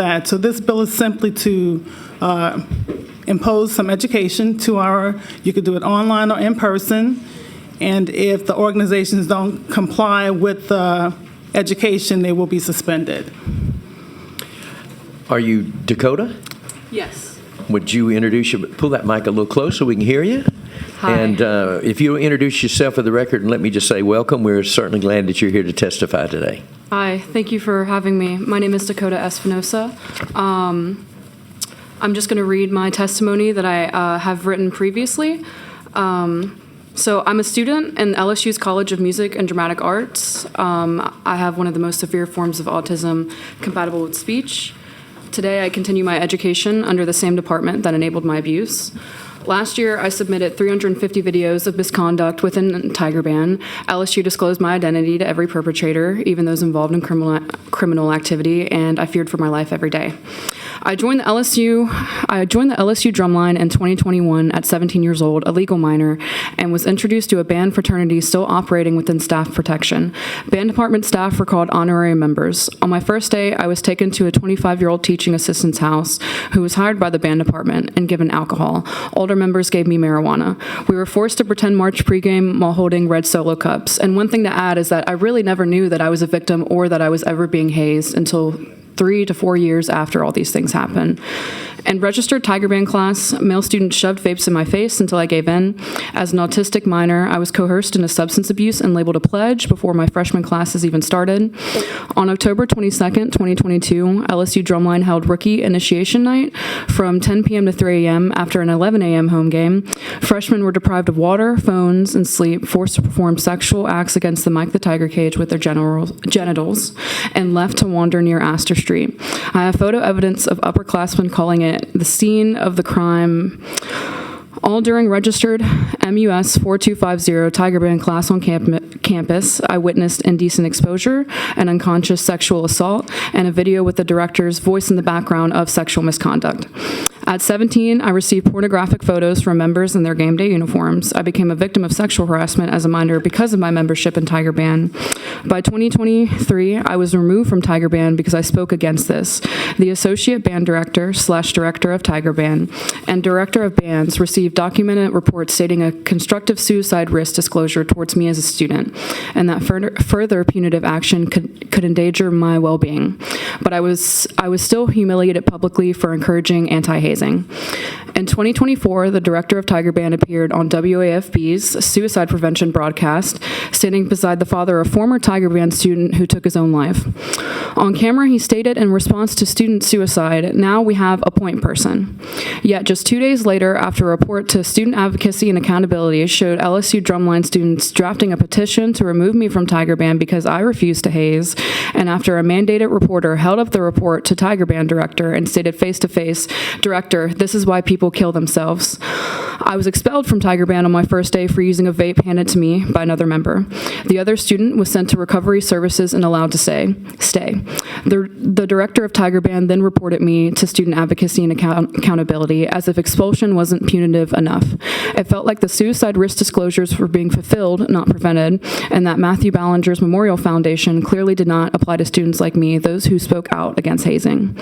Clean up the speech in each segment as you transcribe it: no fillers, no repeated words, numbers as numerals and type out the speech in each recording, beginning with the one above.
that. So this bill is simply to impose some education to you could do it online or in person, and if the organizations don't comply with the education, they will be suspended. Are you Dakota? Yes. Would you pull that mic a little closer so we can hear you? Hi. And if you'll introduce yourself for the record, and let me just say welcome. We're certainly glad that you're here to testify today. Hi, thank you for having me. My name is Dakota Espinosa. I'm just going to read my testimony that I have written previously. So I'm a student in LSU's College of Music and Dramatic Arts. I have one of the most severe forms of autism compatible with speech. Today, I continue my education under the same department that enabled my abuse. Last year, I submitted 350 videos of misconduct within Tiger Band. LSU disclosed my identity to every perpetrator, even those involved in criminal activity, and I feared for my life every day. I joined the LSU drumline in 2021 at 17 years old, a legal minor, and was introduced to a band fraternity still operating within staff protection. Band department staff were called honorary members. On my first day, I was taken to a 25-year-old teaching assistant's house who was hired by the band department and given alcohol. Older members gave me marijuana. We were forced to pretend march pregame while holding red Solo cups. And one thing to add is that I really never knew that I was a victim or that I was ever being hazed until 3 to 4 years after all these things happened. In registered Tiger Band class, male students shoved vapes in my face until I gave in. As an autistic minor, I was coerced into substance abuse and labeled a pledge before my freshman classes even started. On October 22nd, 2022, LSU Drumline held rookie initiation night from 10 p.m. to 3 a.m. after an 11 a.m. home game. Freshmen were deprived of water, phones, and sleep, forced to perform sexual acts against the Mike the Tiger cage with their genitals, and left to wander near Astor Street. I have photo evidence of upperclassmen calling it the scene of the crime. All during registered MUS 4250 Tiger Band class on campus, I witnessed indecent exposure, an unconscious sexual assault, and a video with the director's voice in the background of sexual misconduct. At 17, I received pornographic photos from members in their game day uniforms. I became a victim of sexual harassment as a minor because of my membership in Tiger Band. By 2023, I was removed from Tiger Band because I spoke against this. The associate band director/director of Tiger Band and director of bands received documented reports stating a constructive suicide risk disclosure towards me as a student, and that further punitive action could endanger my well-being. But I was still humiliated publicly for encouraging anti-hazing. In 2024, the director of Tiger Band appeared on WAFB's suicide prevention broadcast, standing beside the father of a former Tiger Band student who took his own life. On camera, he stated in response to student suicide, "Now we have a point person." Yet just 2 days later, after a report to Student Advocacy and Accountability showed LSU Drumline students drafting a petition to remove me from Tiger Band because I refused to haze, and after a mandated reporter held up the report to Tiger Band director and stated face-to-face, "Director, this is why people kill themselves." I was expelled from Tiger Band on my first day for using a vape handed to me by another member. The other student was sent to recovery services and allowed to stay. The director of Tiger Band then reported me to Student Advocacy and Accountability as if expulsion wasn't punitive enough. It felt like the suicide risk disclosures were being fulfilled, not prevented, and that Matthew Ballinger's Memorial Foundation clearly did not apply to students like me, those who spoke out against hazing.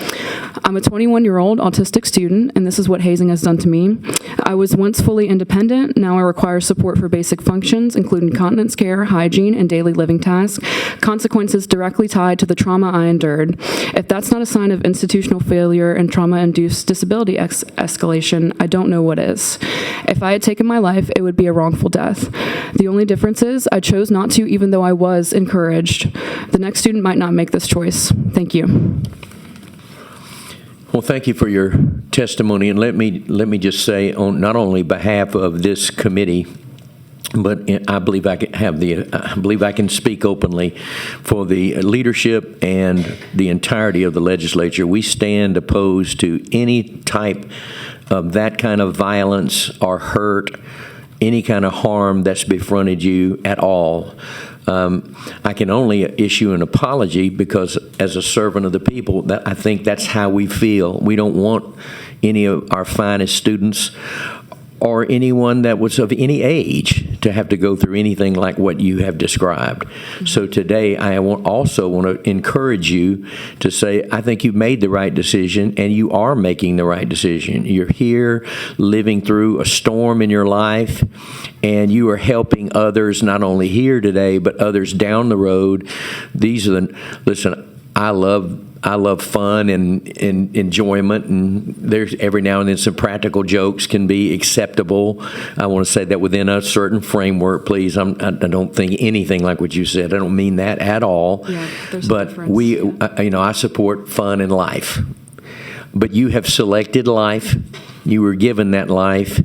I'm a 21-year-old autistic student, and this is what hazing has done to me. I was once fully independent. Now I require support for basic functions, including continence care, hygiene, and daily living tasks, consequences directly tied to the trauma I endured. If that's not a sign of institutional failure and trauma-induced disability escalation, I don't know what is. If I had taken my life, it would be a wrongful death. The only difference is I chose not to, even though I was encouraged. The next student might not make this choice. Thank you. Well, thank you for your testimony, and let me just say, on not only behalf of this committee, but I believe I can speak openly for the leadership and the entirety of the legislature. We stand opposed to any type of that kind of violence or hurt, any kind of harm that's befriended you at all. I can only issue an apology because as a servant of the people, that I think that's how we feel. We don't want any of our finest students or anyone that was of any age to have to go through anything like what you have described. So today, I also want to encourage you to say, I think you've made the right decision, and you are making the right decision. You're here living through a storm in your life, and you are helping others, not only here today, but others down the road. Listen, I love fun and enjoyment, and there's every now and then some practical jokes can be acceptable. I want to say that within a certain framework, please. I don't think anything like what you said. I don't mean that at all. Yeah, there's a but difference. I support fun in life. But you have selected life. You were given that life.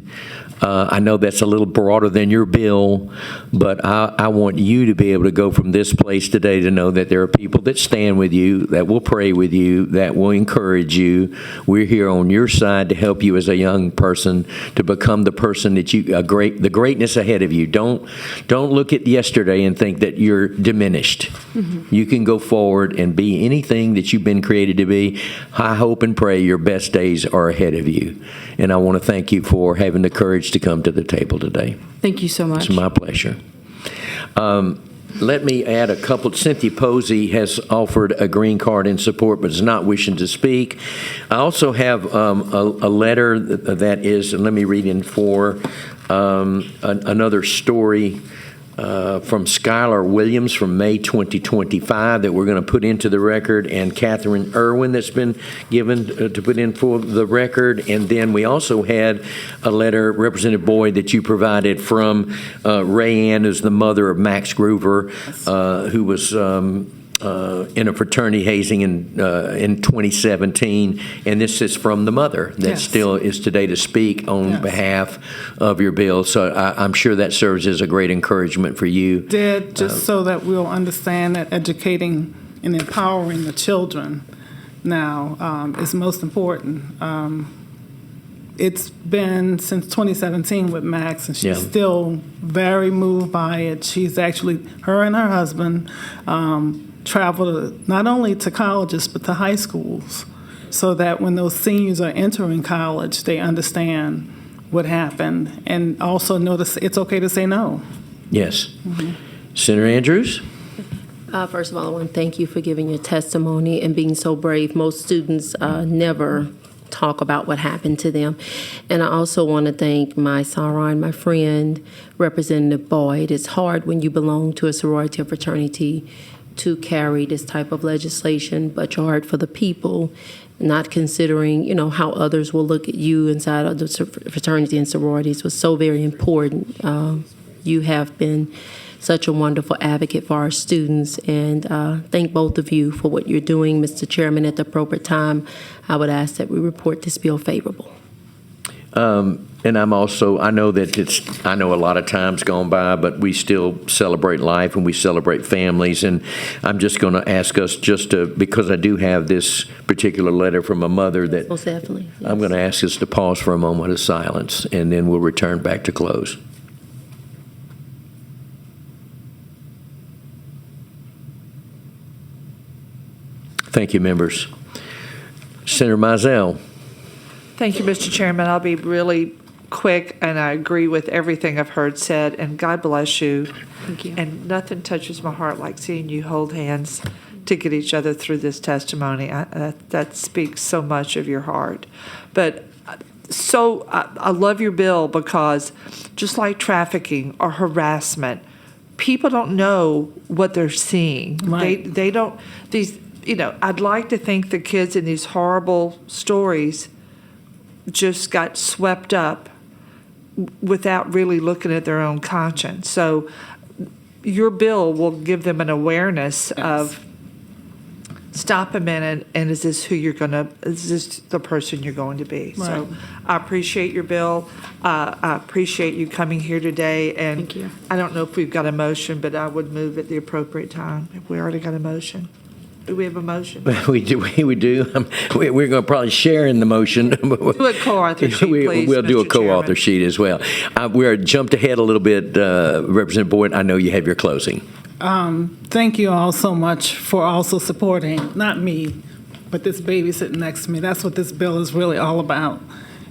I know that's a little broader than your bill, but I want you to be able to go from this place today to know that there are people that stand with you, that will pray with you, that will encourage you. We're here on your side to help you as a young person to become the person that the greatness ahead of you. Don't look at yesterday and think that you're diminished. Mm-hmm. You can go forward and be anything that you've been created to be. I hope and pray your best days are ahead of you. And I want to thank you for having the courage to come to the table today. Thank you so much. It's my pleasure. Let me add a couple. Cynthia Posey has offered a green card in support, but is not wishing to speak. I also have a letter that is, and let me read in for another story from Skylar Williams from May 2025 that we're going to put into the record, and Catherine Irwin that's been given to put in for the record. And then we also had a letter, Representative Boyd, that you provided from Ray Ann, who's the mother of Max Groover, who was in a fraternity hazing in 2017, and this is from the mother that still is today to speak on behalf of your bill. So I'm sure that serves as a great encouragement for you. Just so that we'll understand that educating and empowering the children now is most important. It's been since 2017 with Max, and she's still very moved by it. She's actually, her and her husband, travel not only to colleges but to high schools, so that when those seniors are entering college, they understand what happened and also notice it's okay to say no. Yes. Mm-hmm. Senator Andrews? First of all, I want to thank you for giving your testimony and being so brave. Most students never talk about what happened to them. And I also want to thank my Saran, my friend, Representative Boyd. It's hard when you belong to a sorority or fraternity to carry this type of legislation, but your heart for the people, not considering, how others will look at you inside of the fraternity and sororities was so very important. You have been such a wonderful advocate for our students, and thank both of you for what you're doing. Mr. Chairman, at the appropriate time, I would ask that we report this bill favorable. And I know a lot of time's gone by, but we still celebrate life and we celebrate families. And I'm just going to ask us because I do have this particular letter from a mother that Most definitely. Yes. I'm going to ask us to pause for a moment of silence, and then we'll return back to close. Thank you, members. Senator Mizell. Thank you, Mr. Chairman. I'll be really quick, and I agree with everything I've heard said, and God bless you. Thank you. And nothing touches my heart like seeing you hold hands to get each other through this testimony. That speaks so much of your heart. But I love your bill because just like trafficking or harassment, people don't know what they're seeing. Right. They don't, I'd like to think the kids in these horrible stories just got swept up without really looking at their own conscience. So your bill will give them an awareness of, stop a minute, and is this the person you're going to be? Right. So I appreciate your bill. I appreciate you coming here today. And Thank you. I don't know if we've got a motion, but I would move at the appropriate time. If we already got a motion. Do we have a motion? We do. We're going to probably share in the motion. Do a co-author sheet, please, We'll do a Mr. co-author Chairman. sheet as well. We're jumped ahead a little bit. Representative Boyd, I know you have your closing. Thank you all so much for also supporting, not me, but this baby sitting next to me. That's what this bill is really all about.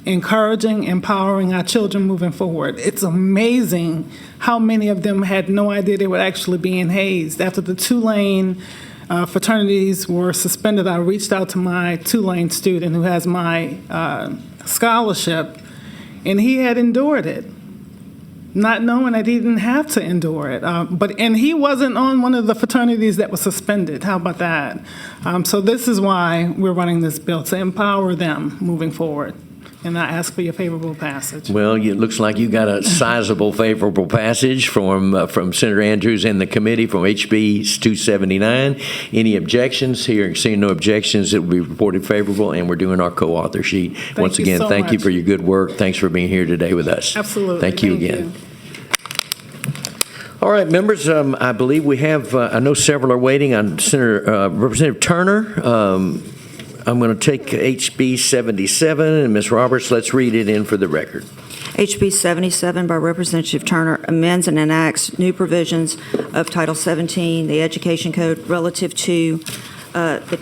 encouraging, empowering our children moving forward. It's amazing how many of them had no idea they were actually being hazed. After the Tulane fraternities were suspended, I reached out to my Tulane student who has my scholarship, and he had endured it, not knowing that he didn't have to endure it. And he wasn't on one of the fraternities that was suspended. How about that? So this is why we're running this bill, to empower them moving forward. And I ask for your favorable passage. Well, it looks like you got a sizable favorable passage from Senator Andrews and the committee from HB 279. Any objections? Seeing no objections, it will be reported favorable, and we're doing our co-author sheet. Once you again, so thank you much. for your good work. Thanks for being here today with us. Absolutely. Thank you again. All right, members, I believe we have, I know several are waiting on Representative Turner. I'm going to take HB 77, and Ms. Roberts, let's read it in for the record. HB 77 by Representative Turner amends and enacts new provisions of Title 17, the Education Code, relative to the